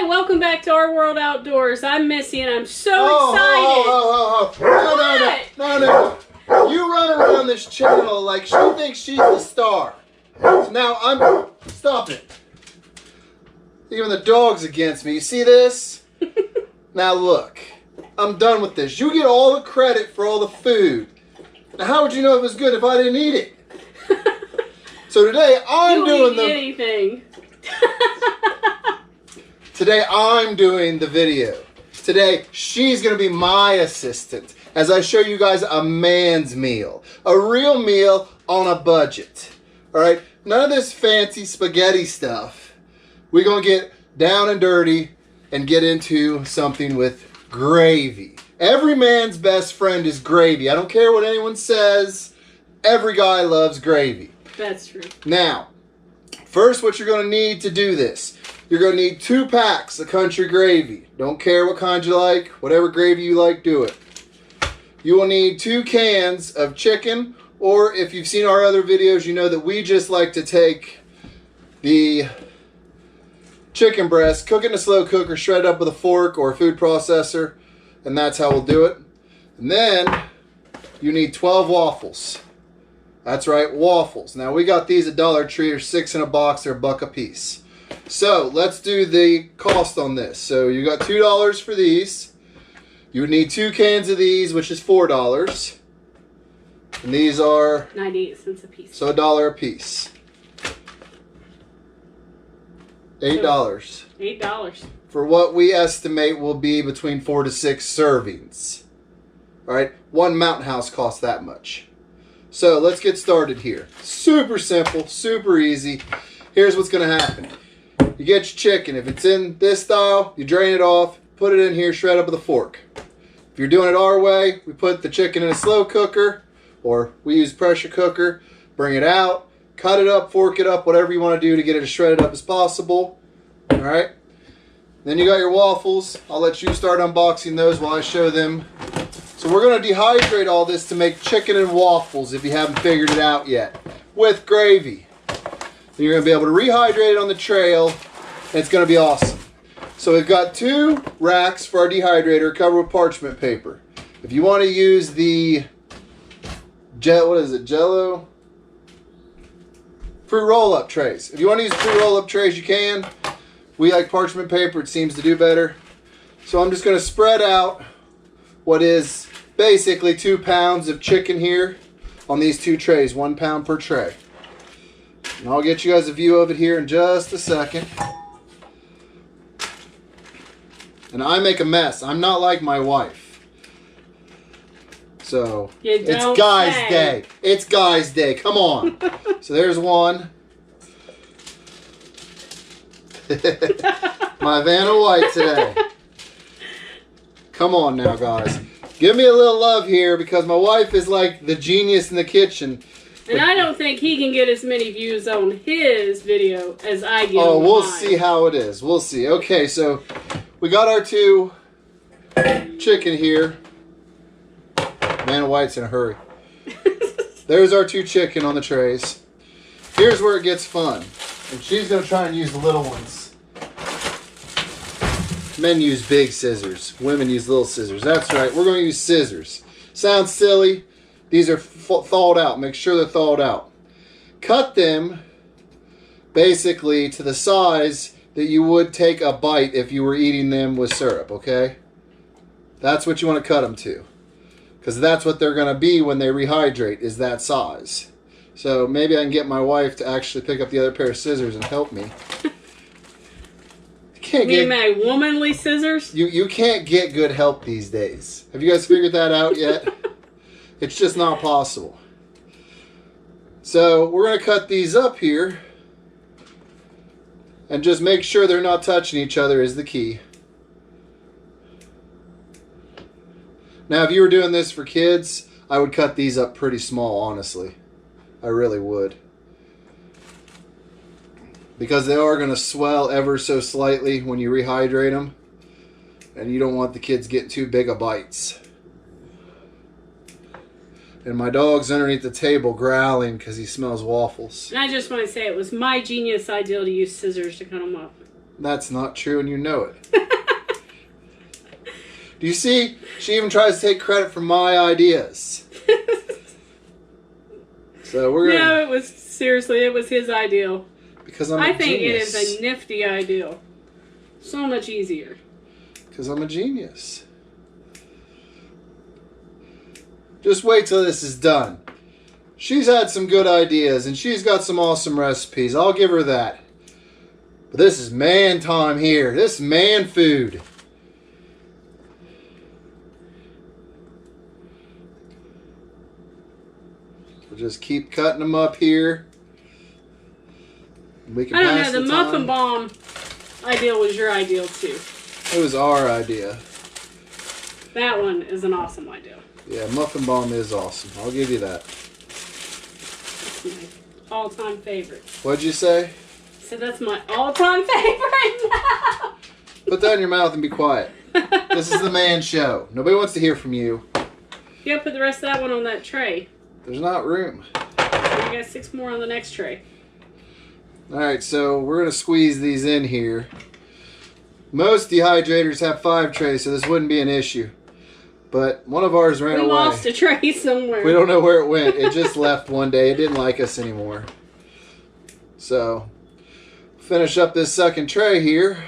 Hi, welcome back to Our World Outdoors. I'm Missy and I'm so excited. No. You run around this channel like she thinks she's the star. So now stop it. Even the dog's against me. You see this? Now look, I'm done with this. You get all the credit for all the food. Now how would you know it was good if I didn't eat it? So today I'm doing anything. Today I'm doing the video. Today she's going to be my assistant as I show you guys a man's meal. A real meal on a budget. Alright? None of this fancy spaghetti stuff. We're going to get down and dirty and get into something with gravy. Every man's best friend is gravy. I don't care what anyone says. Every guy loves gravy. That's true. Now, first what you're going to need to do this. You're going to need 2 packs of country gravy. Don't care what kind you like. Whatever gravy you like, do it. You will need 2 cans of chicken. Or if you've seen our other videos, you know that we just like to take the chicken breast, cook it in a slow cooker, shred it up with a fork or a food processor. And that's how we'll do it. And then you need 12 waffles. That's right, waffles. Now we got these at Dollar Tree. They're 6 in a box. They're $1 a piece. So let's do the cost on this. So you got $2 for these. You would need 2 cans of these, which is $4. And these are 98 cents a piece. So $1 a piece. $8. $8. For what we estimate will be between 4 to 6 servings. Alright, one Mountain House costs that much. So let's get started here. Super simple, super easy. Here's what's going to happen. You get your chicken. If it's in this style, you drain it off, put it in here, shred up with a fork. If you're doing it our way, we put the chicken in a slow cooker, or we use pressure cooker, bring it out, cut it up, fork it up, whatever you want to do to get it as shredded up as possible. Alright? Then you got your waffles. I'll let you start unboxing those while I show them. So we're going to dehydrate all this to make chicken and waffles if you haven't figured it out yet. With gravy. Then you're going to be able to rehydrate it on the trail. And it's going to be awesome. So we've got 2 racks for our dehydrator covered with parchment paper. If you want to use the Jello? Fruit roll-up trays. If you want to use fruit roll-up trays, you can. We like parchment paper. It seems to do better. So I'm just going to spread out what is basically 2 pounds of chicken here on these 2 trays. 1 pound per tray. And I'll get you guys a view of it here in just a second. And I make a mess. I'm not like my wife. So, it's guys' day. It's guys' day. Come on. So there's one. My Vanna White today. Come on now, guys. Give me a little love here because my wife is like the genius in the kitchen. And I don't think he can get as many views on his video as I get on we'll mine. See how it is. We'll see. Okay, so we got our 2 chicken here. Man, White's in a hurry. There's our 2 chicken on the trays. Here's where it gets fun. And she's going to try and use the little ones. Men use big scissors. Women use little scissors. That's right. We're going to use scissors. Sounds silly. These are thawed out. Make sure they're thawed out. Cut them basically to the size that you would take a bite if you were eating them with syrup, okay? That's what you want to cut them to. Because that's what they're going to be when they rehydrate, is that size. So maybe I can get my wife to actually pick up the other pair of scissors and help me. You mean my womanly scissors? You can't get good help these days. Have you guys figured that out yet? It's just not possible. So we're going to cut these up here. And just make sure they're not touching each other is the key. Now if you were doing this for kids, I would cut these up pretty small, honestly. I really would. Because they are going to swell ever so slightly when you rehydrate them. And you don't want the kids getting too big of bites. And my dog's underneath the table growling because he smells waffles. And I just want to say it was my genius idea to use scissors to cut them up. That's not true, and you know it. Do you see? She even tries to take credit for my ideas. So we're gonna... No, it was his ideal. Because I'm a I think genius. it is a nifty ideal. So much easier. Because I'm a genius. Just wait till this is done. She's had some good ideas, and she's got some awesome recipes. I'll give her that. But this is man time here. This is man food. We'll just keep cutting them up here. We can I don't pass know, the muffin bomb ideal was your ideal too. It was our idea. That one is an awesome idea. Yeah, muffin bomb is awesome. I'll give you that. That's my all-time favorite. What'd you say? So that's my all-time favorite. Put that in your mouth and be quiet. This is the man show. Nobody wants to hear from you. You gotta put the rest of that one on that tray. There's not room. You got 6 more on the next tray. Alright, so we're going to squeeze these in here. Most dehydrators have 5 trays, so this wouldn't be an issue. But one of ours ran away. We lost a tray somewhere. We don't know where it went. It just left one day. It didn't like us anymore. So, finish up this second tray here.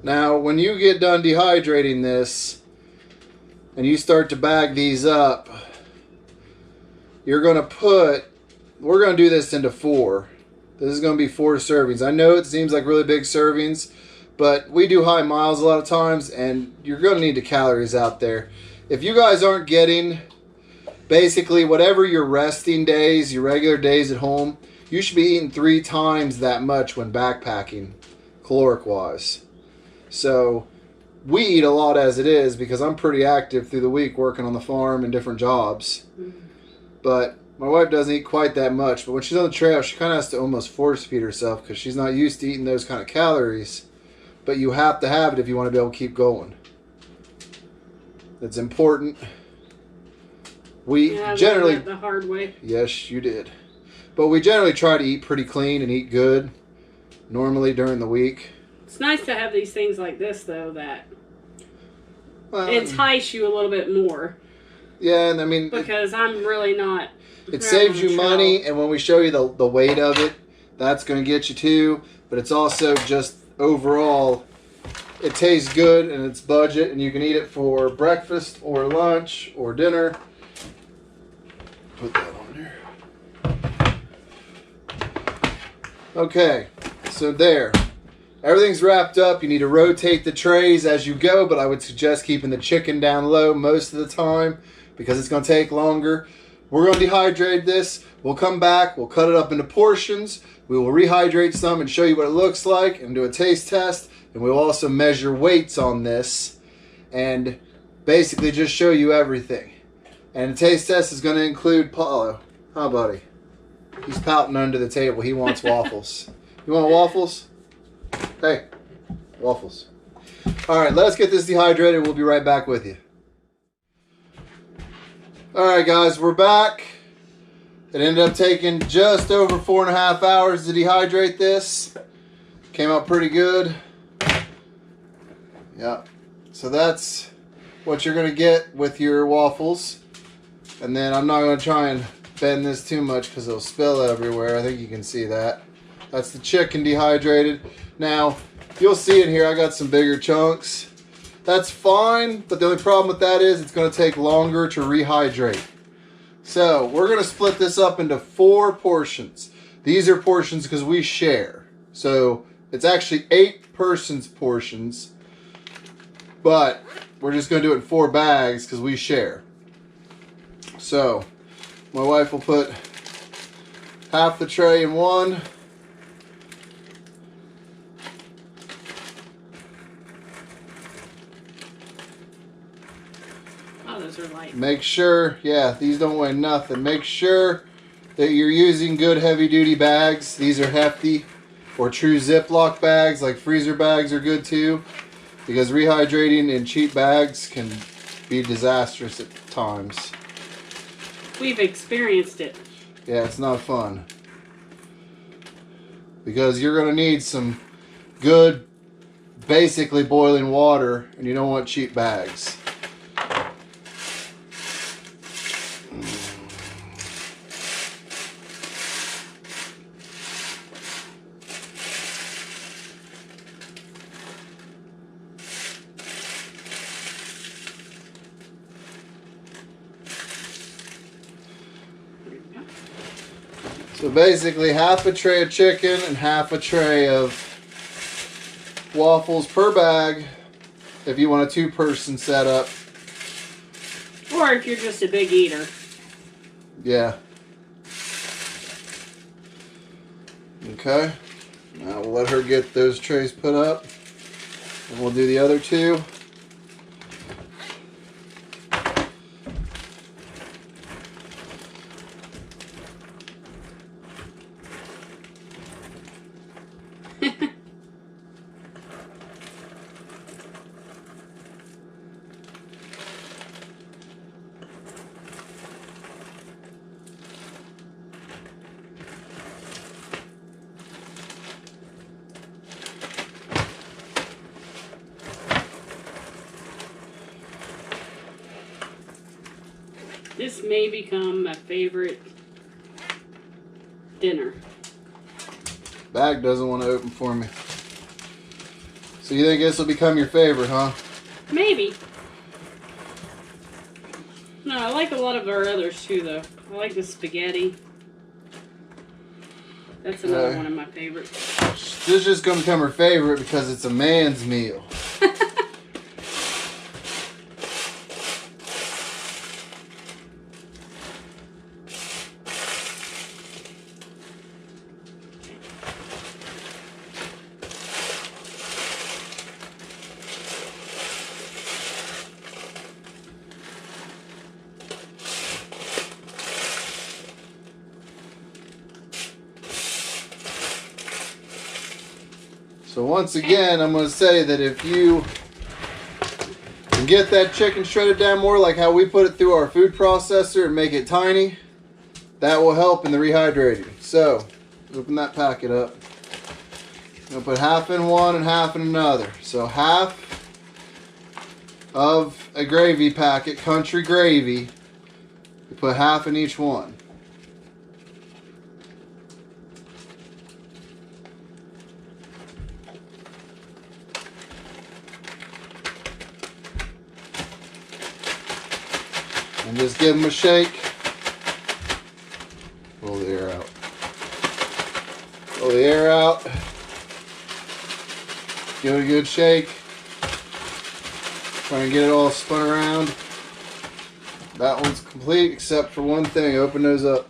Now, when you get done dehydrating this, and you start to bag these up, we're going to do this into 4. This is going to be 4 servings. I know it seems like really big servings, but we do high miles a lot of times, and you're going to need the calories out there. If you guys aren't getting basically whatever your resting days, your regular days at home, you should be eating 3 times that much when backpacking, caloric-wise. So we eat a lot as it is because I'm pretty active through the week working on the farm and different jobs. But my wife doesn't eat quite that much. But when she's on the trail, she kind of has to almost force feed herself because she's not used to eating those kind of calories. But you have to have it if you want to be able to keep going. It's important. We generally... learned that the hard way. Yes, you did. But we generally try to eat pretty clean and eat good normally during the week. It's nice to have these things like this, though, that entice you a little bit more. Yeah, and I mean... Because I'm really not... It saves you money, and when we show you the weight of it, that's going to get you too. But it's also just overall, it tastes good, and it's budget, and you can eat it for breakfast or lunch or dinner. Put that on there. Okay, so there. Everything's wrapped up. You need to rotate the trays as you go, but I would suggest keeping the chicken down low most of the time because it's going to take longer. We're going to dehydrate this. We'll come back. We'll cut it up into portions. We will rehydrate some and show you what it looks like and do a taste test. And we'll also measure weights on this and basically just show you everything. And the taste test is going to include Paulo. Huh, buddy? He's pouting under the table. He wants waffles. You want waffles? Hey, waffles. All right, let's get this dehydrated. We'll be right back with you. All right, guys, we're back. It ended up taking just over 4.5 hours to dehydrate this. Came out pretty good. Yeah. So that's what you're going to get with your waffles. And then I'm not going to try and bend this too much because it'll spill everywhere. I think you can see that. That's the chicken dehydrated. Now, you'll see in here I got some bigger chunks. That's fine, but the only problem with that is it's going to take longer to rehydrate. So, we're going to split this up into 4 portions. These are portions because we share. So, it's actually 8 persons portions, but we're just going to do it in 4 bags because we share. So, my wife will put half the tray in one. Those are light. Make sure, yeah, these don't weigh nothing. Make sure that you're using good heavy duty bags. These are hefty, or true Ziploc bags, like freezer bags are good too, because rehydrating in cheap bags can be disastrous at times. We've experienced it. Yeah, it's not fun. Because you're going to need some good, basically boiling water, and you don't want cheap bags. So basically half a tray of chicken and half a tray of waffles per bag if you want a 2-person setup. Or if you're just a big eater. Yeah. Okay. Now we'll let her get those trays put up. And we'll do the other 2. This may become my favorite dinner. Bag doesn't want to open for me. So you think this will become your favorite, huh? Maybe. No, I like a lot of our others too, though. I like the spaghetti. That's another one of my favorites. This is just going to become her favorite because it's a man's meal. So once again, I'm going to say that if you can get that chicken shredded down more like how we put it through our food processor and make it tiny, that will help in the rehydrating. So, open that packet up. I'm going to put half in one and half in another. So half of a gravy packet, country gravy, you put half in each one. And just give them a shake. Pull the air out. Pull the air out. Give it a good shake. Try and get it all spun around. That one's complete except for one thing. Open those up.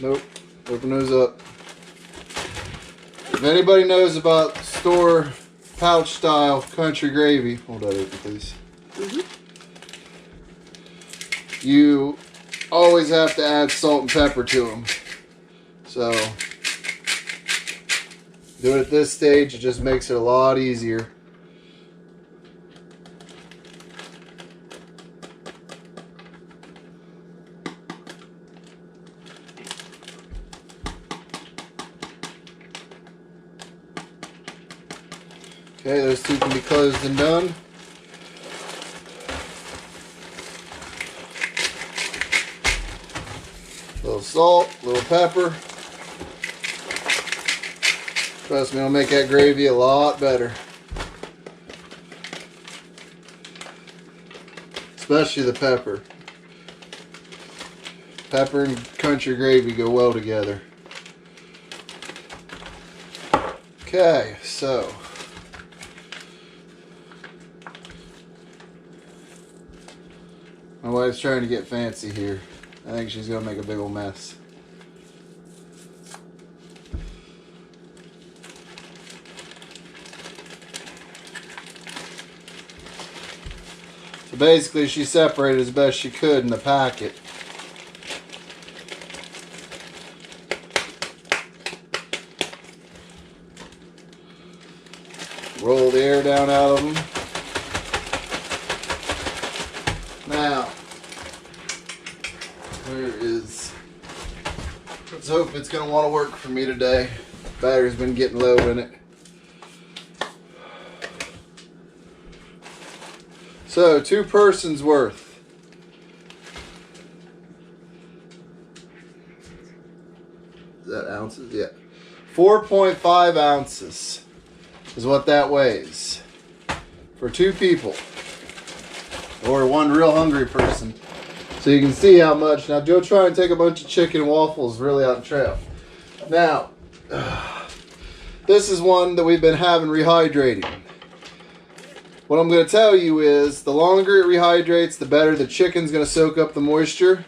Nope. Open those up. If anybody knows about store pouch style country gravy, hold that open please. You always have to add salt and pepper to them. So, do it at this stage, it just makes it a lot easier. Okay, those two can be closed and done. A little salt, a little pepper. Trust me, it'll make that gravy a lot better. Especially the pepper. Pepper and country gravy go well together. Okay, so my wife's trying to get fancy here. I think she's gonna make a big old mess. So basically she separated as best she could in the packet. Roll the air down out of them. Now, Where is... Let's hope it's going to want to work for me today. Battery's been getting low in it. So, 2 persons worth. Is that ounces? Yeah. 4.5 ounces is what that weighs. For 2 people. Or 1 real hungry person. So you can see how much. Now go try and take a bunch of chicken and waffles really out the trail. Now, this is one that we've been having rehydrating. What I'm going to tell you is the longer it rehydrates, the better the chicken's going to soak up the moisture.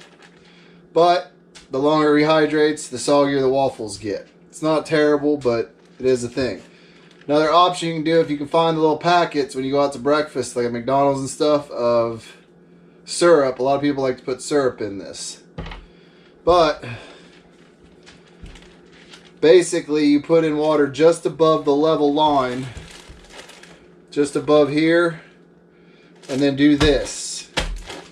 But the longer it rehydrates, the soggier the waffles get. It's not terrible, but it is a thing. Another option you can do if you can find the little packets when you go out to breakfast, like at McDonald's and stuff, of syrup. A lot of people like to put syrup in this. But basically you put in water just above the level line, just above here, and then do this.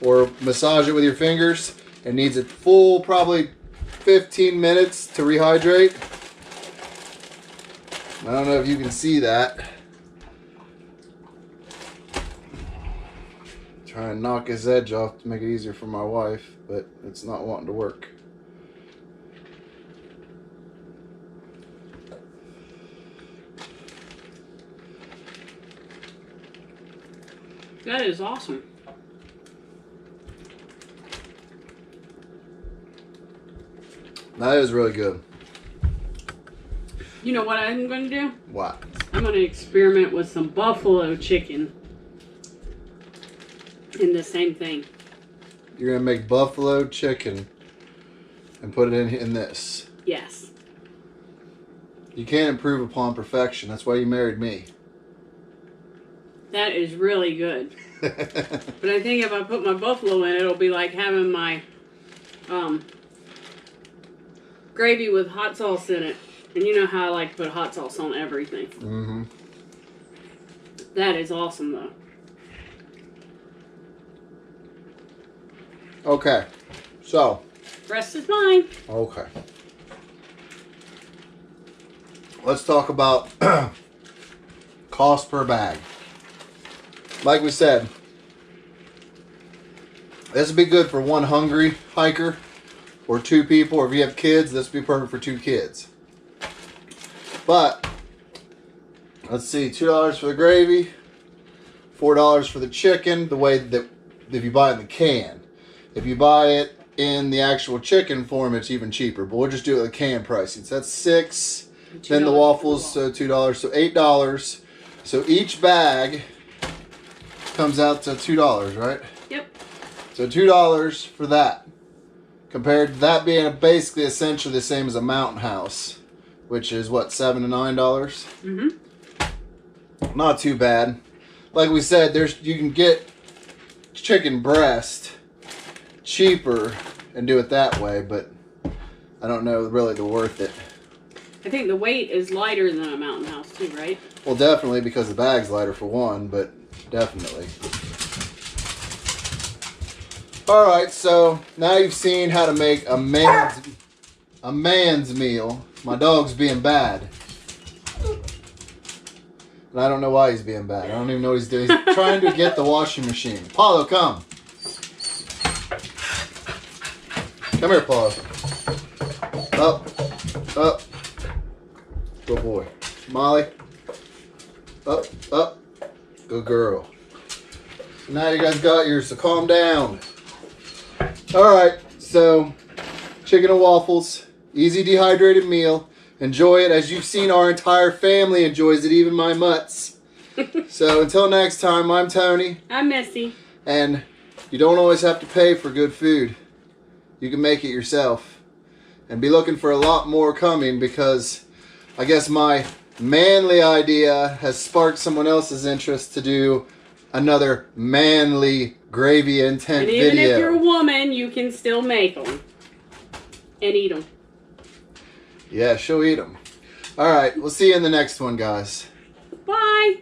Or massage it with your fingers. It needs a full probably 15 minutes to rehydrate. I don't know if you can see that. Try and knock his edge off to make it easier for my wife, but it's not wanting to work. That is awesome. That is really good. You know what I'm going to do? What? I'm going to experiment with some buffalo chicken in the same thing. You're going to make buffalo chicken and put it in this. Yes. You can't improve upon perfection. That's why you married me. That is really good. But I think if I put my buffalo in, it'll be like having my gravy with hot sauce in it. And you know how I like to put hot sauce on everything. Mm-hmm. That is awesome, though. Okay. So. Rest is mine. Okay. Let's talk about cost per bag. Like we said, this would be good for 1 hungry hiker or 2 people, or if you have kids, this would be perfect for 2 kids. But let's see, $2 for the gravy, $4 for the chicken, the way that if you buy it in the can. If you buy it in the actual chicken form, it's even cheaper, but we'll just do it with the can pricing. So that's $6, then the waffles, so $2, so $8. So each bag comes out to $2, right? Yep. So $2 for that, compared to that being basically essentially the same as a Mountain House, which is what, $7 to $9? Mm-hmm. Not too bad. Like we said, you can get chicken breast cheaper and do it that way, but I don't know really the worth it. I think the weight is lighter than a Mountain House too, right? Well, definitely, because the bag's lighter for one, but definitely. Alright, so now you've seen how to make a man's meal. My dog's being bad. And I don't know why he's being bad. I don't even know what he's doing. He's trying to get the washing machine. Paulo, come. Come here, Paulo. Up. Up. Good boy. Molly. Up. Up. Good girl. So now you guys got yours, so calm down. Alright, so chicken and waffles. Easy dehydrated meal. Enjoy it as you've seen our entire family enjoys it, even my mutts. So until next time, I'm Tony. I'm Missy. And you don't always have to pay for good food. You can make it yourself. And be looking for a lot more coming, because I guess my manly idea has sparked someone else's interest to do another manly gravy intent video. And even if you're a woman, you can still make them. And eat them. Yeah, she'll eat them. Alright, we'll see you in the next one, guys. Bye!